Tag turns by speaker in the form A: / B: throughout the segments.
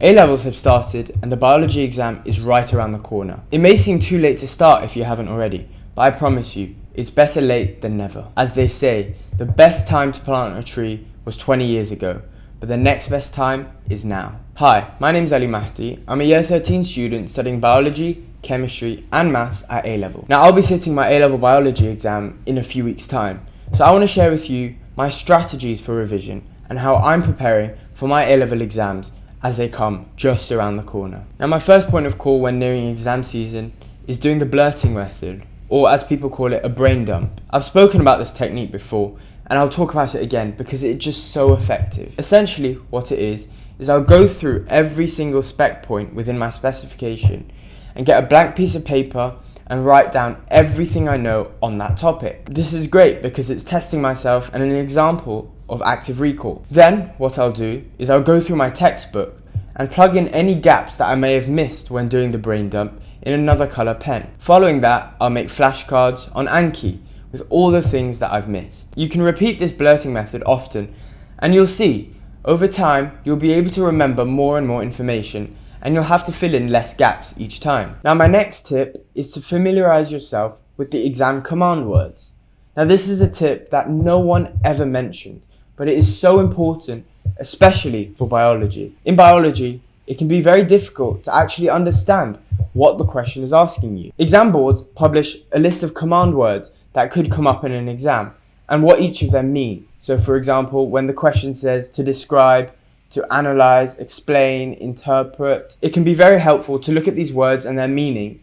A: A-levels have started and the biology exam is right around the corner. It may seem too late to start if you haven't already, but I promise you, it's better late than never. As they say, the best time to plant a tree was 20 years ago, but the next best time is now. Hi, my name's AliMahdi. I'm a year 13 student studying biology, chemistry and maths at A-level. Now I'll be sitting my A-level biology exam in a few weeks' time, so I want to share with you my strategies for revision and how I'm preparing for my A-level exams as they come just around the corner. Now my first point of call when nearing exam season is doing the blurting method, or as people call it, a brain dump. I've spoken about this technique before and I'll talk about it again because it's just so effective. Essentially what it is I'll go through every single spec point within my specification and get a blank piece of paper and write down everything I know on that topic. This is great because it's testing myself and an example of active recall. Then what I'll do is I'll go through my textbook and plug in any gaps that I may have missed when doing the brain dump in another colour pen. Following that, I'll make flashcards on Anki with all the things that I've missed. You can repeat this blurting method often and you'll see, over time, you'll be able to remember more and more information and you'll have to fill in less gaps each time. Now my next tip is to familiarise yourself with the exam command words. Now this is a tip that no one ever mentioned, but it is so important, especially for biology. In biology, it can be very difficult to actually understand what the question is asking you. Exam boards publish a list of command words that could come up in an exam and what each of them mean. So for example, when the question says to describe, to analyze, explain, interpret, it can be very helpful to look at these words and their meanings.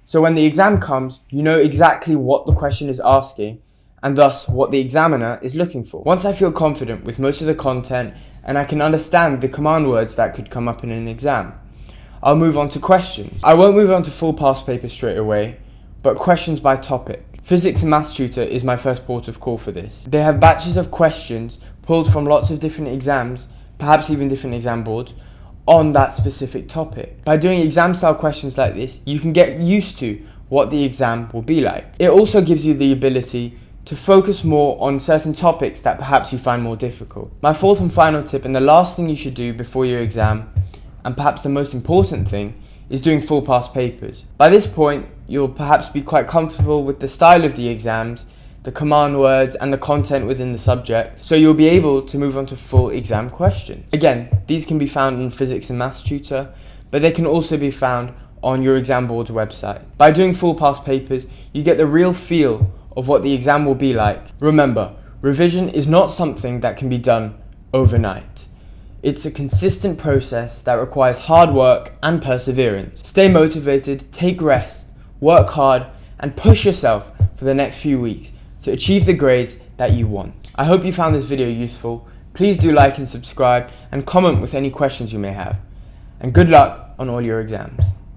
A: So when the exam comes, you know exactly what the question is asking and thus what the examiner is looking for. Once I feel confident with most of the content and I can understand the command words that could come up in an exam, I'll move on to questions. I won't move on to full past paper straight away, but questions by topic. Physics and Maths Tutor is my first port of call for this. They have batches of questions pulled from lots of different exams, perhaps even different exam boards, on that specific topic. By doing exam style questions like this, you can get used to what the exam will be like. It also gives you the ability to focus more on certain topics that perhaps you find more difficult. My fourth and final tip, and the last thing you should do before your exam, and perhaps the most important thing, is doing full past papers. By this point, you'll perhaps be quite comfortable with the style of the exams, the command words and the content within the subject, so you'll be able to move on to full exam questions. Again, these can be found on Physics and Maths Tutor, but they can also be found on your exam board's website. By doing full past papers, you get the real feel of what the exam will be like. Remember, revision is not something that can be done overnight. It's a consistent process that requires hard work and perseverance. Stay motivated, take rest, work hard, and push yourself for the next few weeks to achieve the grades that you want. I hope you found this video useful. Please do like and subscribe and comment with any questions you may have. And good luck on all your exams.